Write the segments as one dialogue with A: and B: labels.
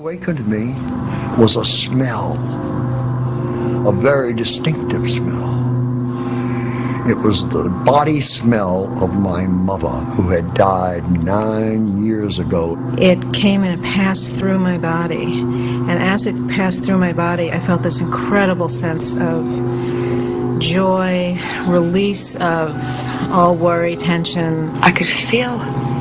A: awakened me was a smell, a very distinctive smell. It was the body smell of my mother, who had died 9 years ago.
B: It came and it passed through my body. And as it passed through my body, I felt this incredible sense of joy, release of all worry, tension.
C: I could feel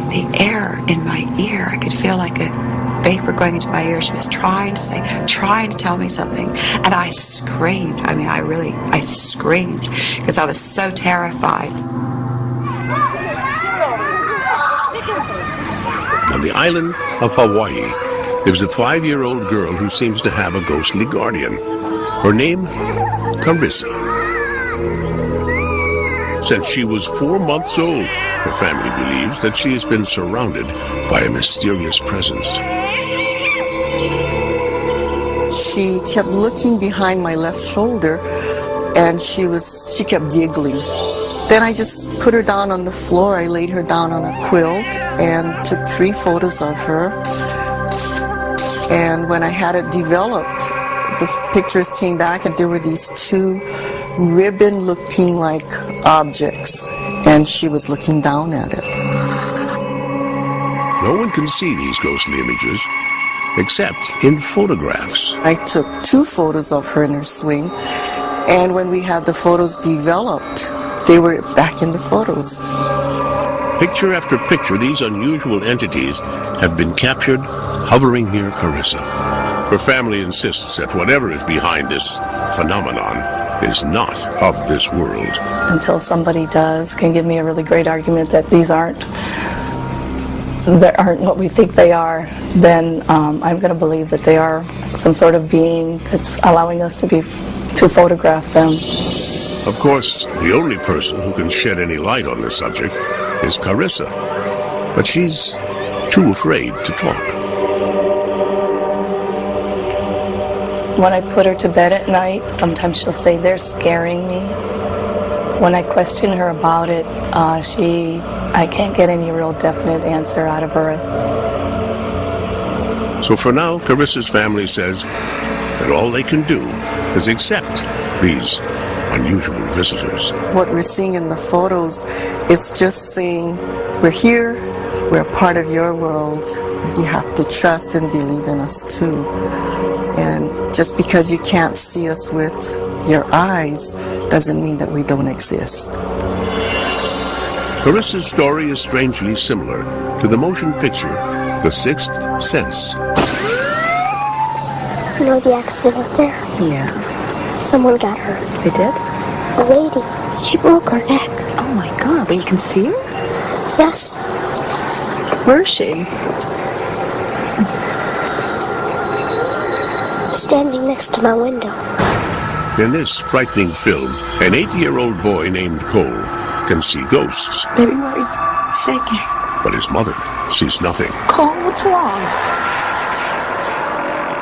C: the air in my ear. I could feel like a vapor going into my ear. She was trying to tell me something. And I screamed. I mean, I screamed because I was so terrified.
D: On the island of Hawaii, lives a 5-year-old girl who seems to have a ghostly guardian. Her name, Carissa. Since she was 4 months old, her family believes that she has been surrounded by a mysterious presence.
E: She kept looking behind my left shoulder, and she kept giggling. Then I just put her down on the floor. I laid her down on a quilt and took 3 photos of her. And when I had it developed, the pictures came back, and there were these 2 ribbon-looking like objects, and she was looking down at it.
D: No one can see these ghostly images except in photographs.
E: I took 2 photos of her in her swing, and when we had the photos developed, they were back in the photos.
D: Picture after picture, these unusual entities have been captured hovering near Carissa. Her family insists that whatever is behind this phenomenon is not of this world.
F: Until somebody can give me a really great argument that these aren't what we think they are, then I'm going to believe that they are some sort of being that's allowing us to photograph them.
D: Of course, the only person who can shed any light on this subject is Carissa, but she's too afraid to talk.
F: When I put her to bed at night, sometimes she'll say, "They're scaring me." When I question her about it, I can't get any real definite answer out of her.
D: So for now, Carissa's family says that all they can do is accept these unusual visitors.
E: What we're seeing in the photos, it's just saying, we're here, we're a part of your world. You have to trust and believe in us too. And just because you can't see us with your eyes doesn't mean that we don't exist.
D: Carissa's story is strangely similar to the motion picture, The Sixth Sense.
G: You know the accident up there?
C: Yeah.
G: Someone got hurt.
C: They did?
G: A lady. She broke her neck.
C: Oh my God, but you can see her?
G: Yes.
C: Where is she?
G: Standing next to my window.
D: In this frightening film, an 8-year-old boy named Cole can see ghosts.
C: Baby, why are you shaking?
D: But his mother sees nothing.
C: Cole, what's wrong?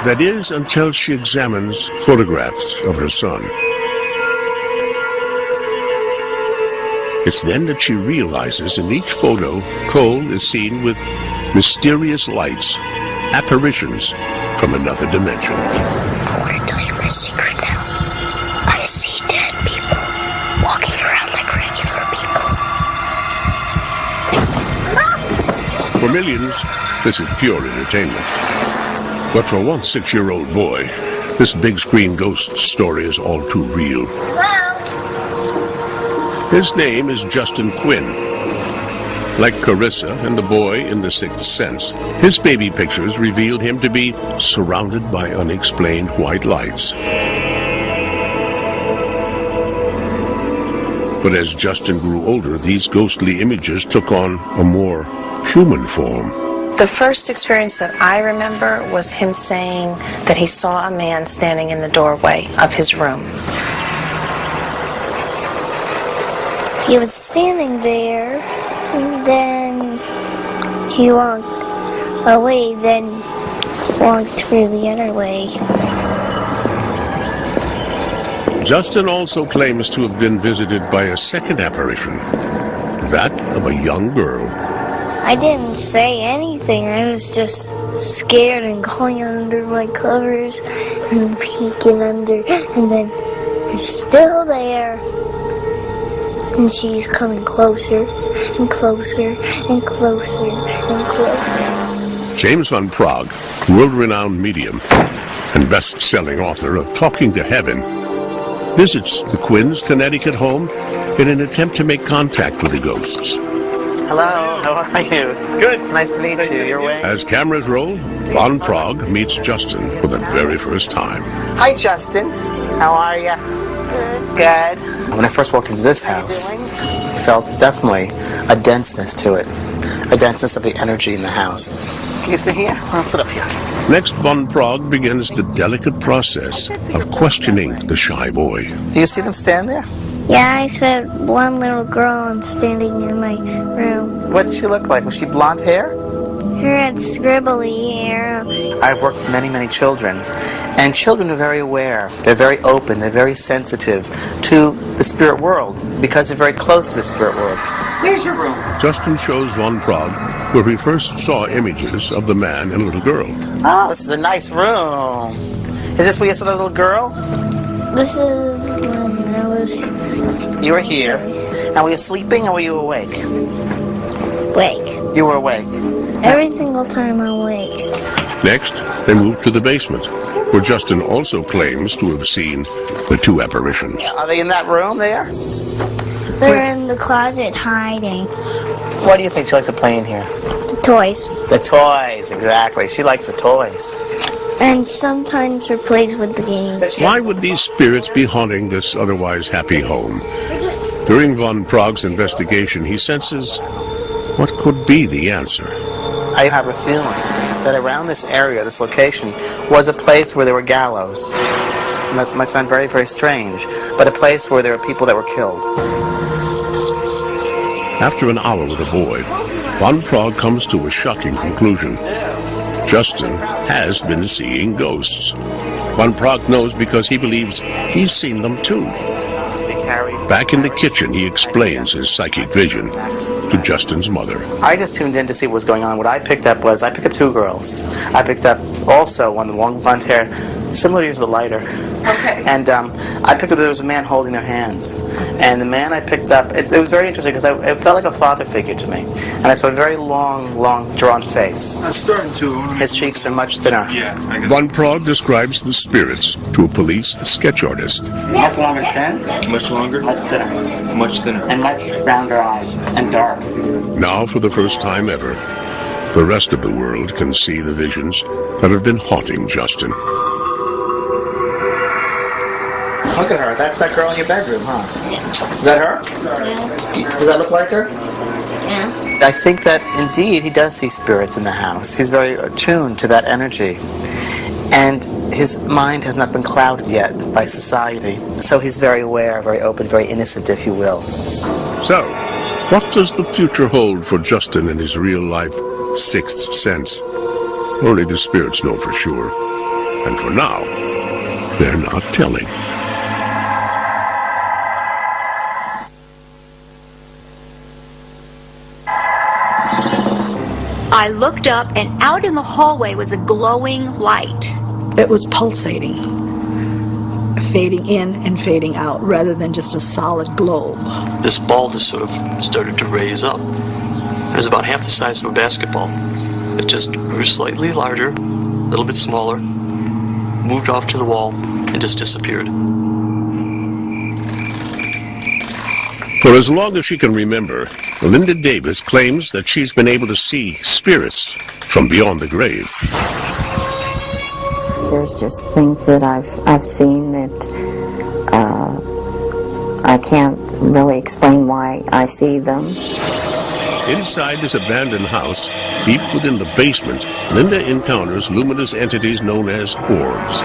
D: That is, until she examines photographs of her son. It's then that she realizes in each photo, Cole is seen with mysterious lights, apparitions from another dimension.
G: I want to tell you my secret now. I see dead people walking around like regular people.
D: For millions, this is pure entertainment. But for one 6-year-old boy, this big screen ghost story is all too real. His name is Justin Quinn. Like Carissa and the boy in The Sixth Sense, his baby pictures revealed him to be surrounded by unexplained white lights. But as Justin grew older, these ghostly images took on a more human form.
B: The first experience that I remember was him saying that he saw a man standing in the doorway of his room.
G: He was standing there, and then he walked away, then walked through the other way.
D: Justin also claims to have been visited by a second apparition, that of a young girl.
G: I didn't say anything. I was just scared and going under my covers and peeking under, and then it's still there. And she's coming closer and closer and closer and closer.
D: James Van Praagh, world-renowned medium and best-selling author of Talking to Heaven, visits the Quinns' Connecticut home in an attempt to make contact with the ghosts.
H: Hello, how are you? Good. Nice to meet you. Your way.
D: As cameras roll, Van Praagh meets Justin for the very first time.
H: Hi, Justin. How are you? Good. When I first walked into this house, I felt definitely a denseness to it, a denseness of the energy in the house. Can you sit here? I'll sit up here.
D: Next, Van Praagh begins the delicate process of questioning the shy boy.
H: Do you see them stand there?
G: Yeah, I said one little girl standing in my room.
H: What did she look like? Was she blonde hair?
G: Her had scribbly hair.
H: I've worked with many, many children, and children are very aware. They're very open. They're very sensitive to the spirit world because they're very close to the spirit world. Where's your room?
D: Justin shows Van Praagh where he first saw images of the man and little girl.
H: Oh, this is a nice room. Is this where you saw the little girl?
G: This is when I was
H: You were here. And were you sleeping or were you awake?
G: awake.
H: You were awake.
G: Every single time I'm awake.
D: Next, they move to the basement, where Justin also claims to have seen the two apparitions.
H: Are they in that room there?
G: They're in the closet hiding.
H: What do you think she likes to play in here?
G: The toys.
H: The toys, exactly. She likes the toys.
G: And sometimes her plays with the game.
D: Why would these spirits be haunting this otherwise happy home? During Van Praagh's investigation, he senses what could be the answer.
H: I have a feeling that around this area, this location, was a place where there were gallows. And that might sound very, very strange, but a place where there were people that were killed.
D: After an hour with a boy, Van Praagh comes to a shocking conclusion. Justin has been seeing ghosts. Van Praagh knows because he believes he's seen them too. Back in the kitchen, he explains his psychic vision to Justin's mother.
H: I just tuned in to see what was going on. What I picked up two girls. I picked up also one with long blonde hair, similar to yours but lighter. Okay. And I picked up there was a man holding their hands. And the man I picked up, it was very interesting because it felt like a father figure to me. And I saw a very long, drawn face.
I: I'm starting to.
H: His cheeks are much thinner.
I: Yeah, I guess.
D: Van Praagh describes the spirits to a police sketch artist.
J: Much longer thin.
I: Much longer?
J: Much thinner.
I: Much thinner.
J: And much rounder eyes. And dark.
D: Now, for the first time ever, the rest of the world can see the visions that have been haunting Justin.
H: Look at her. That's that girl in your bedroom, huh? Yeah. Is that her?
G: Yeah.
H: Does that look like her?
G: Yeah.
H: I think that indeed he does see spirits in the house. He's very attuned to that energy. And his mind has not been clouded yet by society. So he's very aware, very open, very innocent, if you will.
D: So, what does the future hold for Justin and his real-life sixth sense? Only the spirits know for sure. And for now, they're not telling.
K: I looked up, and out in the hallway was a glowing light.
L: It was pulsating, fading in and fading out, rather than just a solid globe.
M: This ball just sort of started to raise up. It was about half the size of a basketball. It just grew slightly larger, a little bit smaller, moved off to the wall, and just disappeared.
D: For as long as she can remember, Linda Davis claims that she's been able to see spirits from beyond the grave.
N: There's just things that I've seen that I can't really explain why I see them.
D: Inside this abandoned house, deep within the basement, Linda encounters luminous entities known as orbs.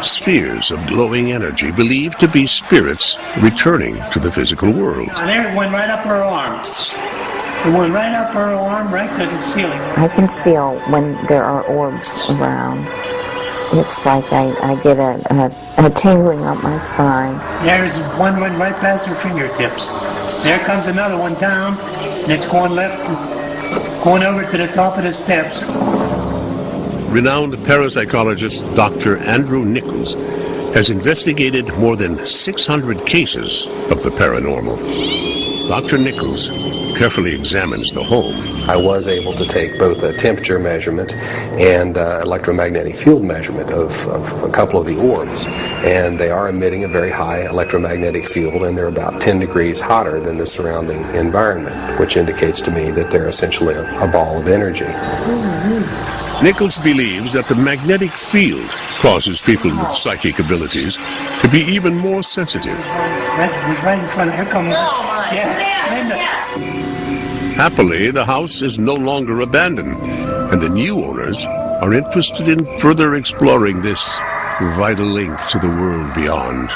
D: Spheres of glowing energy believed to be spirits returning to the physical world.
O: And there it went right up her arm. It went right up her arm, right to the ceiling.
N: I can feel when there are orbs around. It's like I get a tingling up my spine.
O: There's one went right past her fingertips. There comes another one down, and it's going left, going over to the top of the steps.
D: renowned parapsychologist Dr. Andrew Nichols has investigated more than 600 cases of the paranormal. Dr. Nichols carefully examines the home.
I: I was able to take both a temperature measurement and electromagnetic field measurement of a couple of the orbs, and they are emitting a very high electromagnetic field, and they're about 10 degrees hotter than the surrounding environment, which indicates to me that they're essentially a ball of energy.
D: Nichols believes that the magnetic field causes people with psychic abilities to be even more sensitive.
O: He's right in front of her. Come on.
D: Happily, the house is no longer abandoned, and the new owners are interested in further exploring this vital link to the world beyond.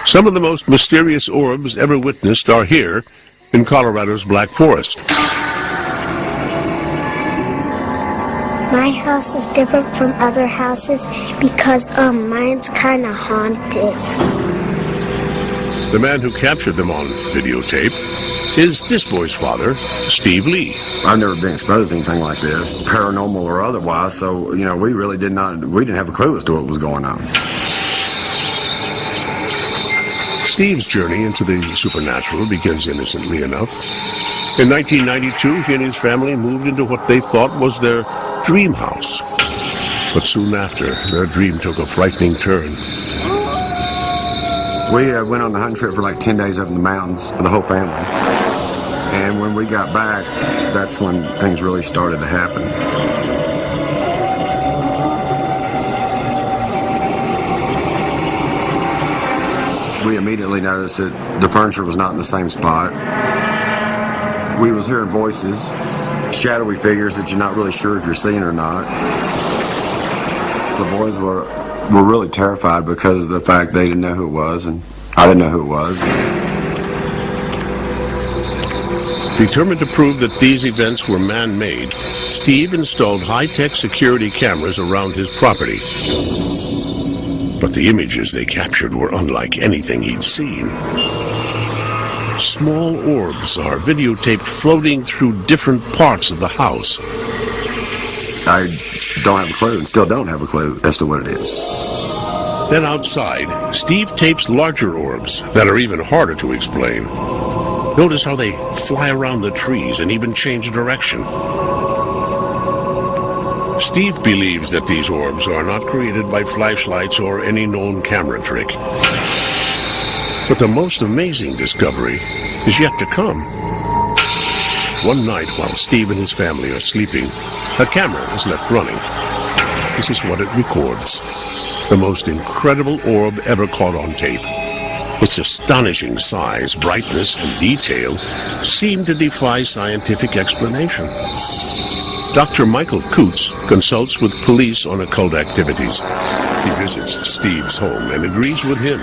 D: Some of the most mysterious orbs ever witnessed are here in Colorado's Black Forest.
G: My house is different from other houses because mine's kind of haunted.
D: The man who captured them on videotape is this boy's father, Steve Lee.
P: I've never been exposed to anything like this, paranormal or otherwise, so, we really didn't have a clue as to what was going on.
D: Steve's journey into the supernatural begins innocently enough. In 1992, he and his family moved into what they thought was their dream house. But soon after, their dream took a frightening turn.
P: We went on the hunting trip for like 10 days up in the mountains with the whole family. And when we got back, that's when things really started to happen. We immediately noticed that the furniture was not in the same spot. We was hearing voices, shadowy figures that you're not really sure if you're seeing or not. The boys were really terrified because of the fact they didn't know who it was, and I didn't know who it was.
D: Determined to prove that these events were man-made, Steve installed high-tech security cameras around his property. But the images they captured were unlike anything he'd seen. Small orbs are videotaped floating through different parts of the house.
P: I don't have a clue, and still don't have a clue as to what it is.
D: Then outside, Steve tapes larger orbs that are even harder to explain. Notice how they fly around the trees and even change direction. Steve believes that these orbs are not created by flashlights or any known camera trick. But the most amazing discovery is yet to come. One night, while Steve and his family are sleeping, a camera is left running. This is what it records. The most incredible orb ever caught on tape. Its astonishing size, brightness, and detail seem to defy scientific explanation. Dr. Michael Coots consults with police on occult activities. He visits Steve's home and agrees with him.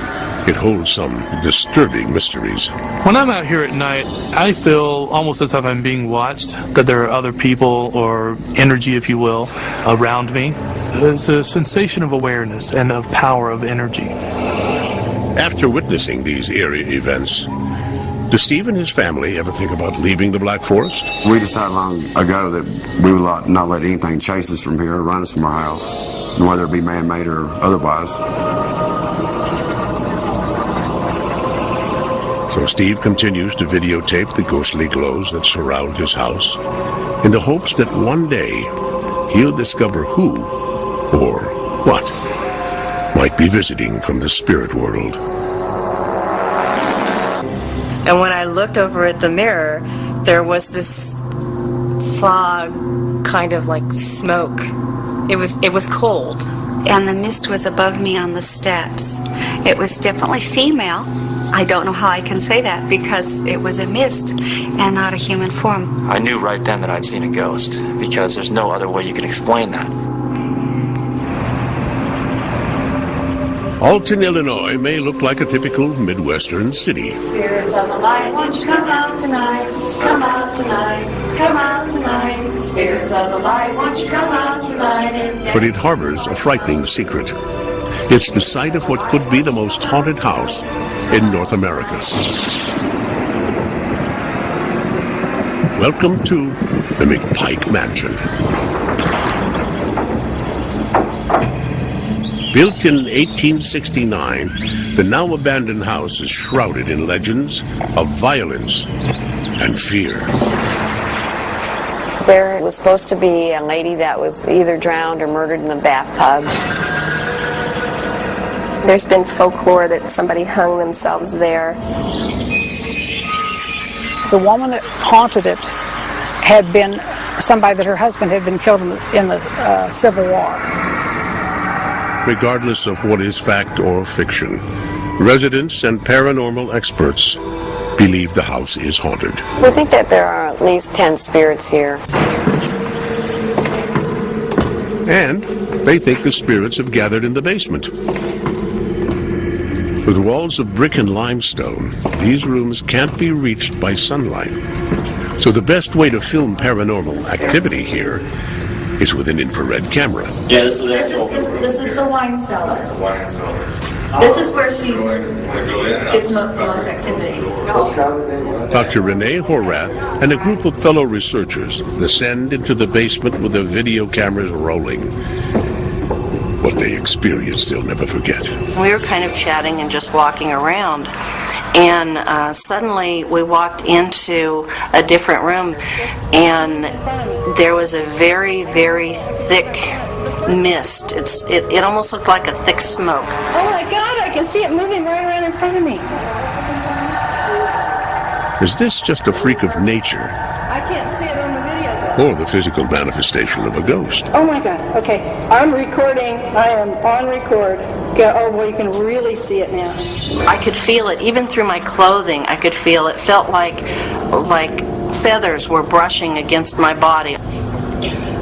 D: It holds some disturbing mysteries.
Q: When I'm out here at night, I feel almost as if I'm being watched, that there are other people, or energy, if you will, around me. There's a sensation of awareness and of power of energy.
D: After witnessing these eerie events, does Steve and his family ever think about leaving the Black Forest?
P: We decided long ago that we would not let anything chase us from here or run us from our house, whether it be man-made or otherwise.
D: So Steve continues to videotape the ghostly glows that surround his house, in the hopes that one day he'll discover who or what might be visiting from the spirit world.
R: And when I looked over at the mirror, there was this fog, kind of like smoke. It was cold.
C: And the mist was above me on the steps. It was definitely female. I don't know how I can say that because it was a mist and not a human form.
M: I knew right then that I'd seen a ghost because there's no other way you can explain that.
D: Alton, Illinois may look like a typical Midwestern city.
S: Spirits of the light, won't you come out tonight? Come out tonight, come out tonight. Spirits of the light, won't you come out tonight?
D: But it harbors a frightening secret. It's the site of what could be the most haunted house in North America. Welcome to the McPike Mansion. Built in 1869, the now abandoned house is shrouded in legends of violence and fear.
T: There was supposed to be a lady that was either drowned or murdered in the bathtub.
U: There's been folklore that somebody hung themselves there.
V: The woman that haunted it had been somebody that her husband had been killed in the Civil War.
D: Regardless of what is fact or fiction, residents and paranormal experts believe the house is haunted.
T: We think that there are at least 10 spirits here.
D: And they think the spirits have gathered in the basement. With walls of brick and limestone, these rooms can't be reached by sunlight. So the best way to film paranormal activity here is with an infrared camera.
W: Yeah, this is actual.
X: This is the wine cellar.
W: The wine cellar.
X: This is where she gets the most activity.
D: Dr. Renee Horvath and a group of fellow researchers descend into the basement with their video cameras rolling. What they experienced, they'll never forget.
X: We were kind of chatting and just walking around, and suddenly we walked into a different room, and there was a very, very thick mist. It almost looked like a thick smoke. Oh my God, I can see it moving right around in front of me.
D: Is this just a freak of nature,
X: I can't see it on the video though.
D: or the physical manifestation of a ghost?
X: Oh my God, okay. I'm recording. I am on record. Oh boy, you can really see it now. I could feel it even through my clothing. I could feel it. Felt like feathers were brushing against my body.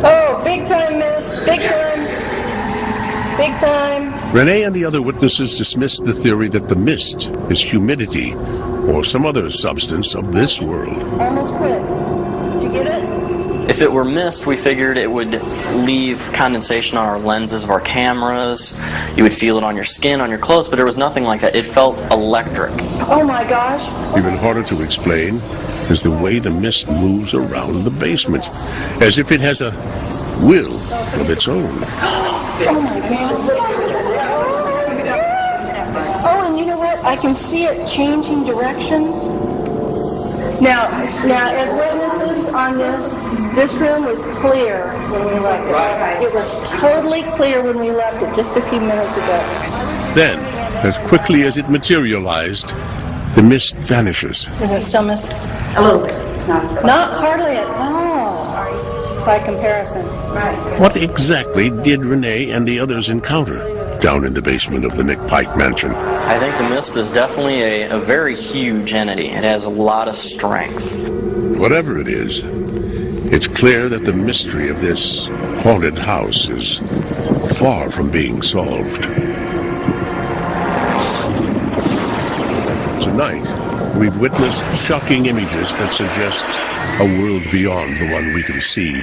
X: Oh, big time mist. Big time. Big time.
D: Renee and the other witnesses dismissed the theory that the mist is humidity or some other substance of this world.
X: Almost quit. Did you get it?
M: If it were mist, we figured it would leave condensation on our lenses of our cameras. You would feel it on your skin, on your clothes, but there was nothing like that. It felt electric.
X: Oh my gosh.
D: Even harder to explain is the way the mist moves around the basement, as if it has a will of its own.
X: Oh my gosh. Oh, and you know what? I can see it changing directions. Now, as witnesses on this room was clear when we left it. It was totally clear when we left it just a few minutes ago.
D: Then, as quickly as it materialized, the mist vanishes.
X: Is it still mist? A little bit. Not hardly at all, by comparison. Right.
D: What exactly did Renee and the others encounter down in the basement of the McPike Mansion?
M: I think the mist is definitely a very huge entity. It has a lot of strength.
D: Whatever it is, it's clear that the mystery of this haunted house is far from being solved. Tonight, we've witnessed shocking images that suggest a world beyond the one we can see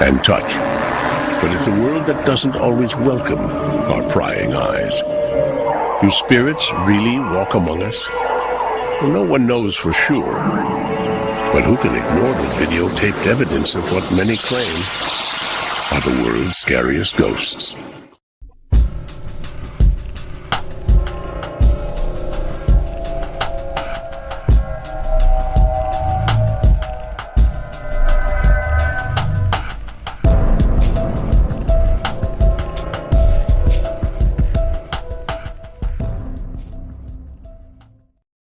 D: and touch. But it's a world that doesn't always welcome our prying eyes. Do spirits really walk among us? Well, no one knows for sure. But who can ignore the videotaped evidence of what many claim are the world's scariest ghosts?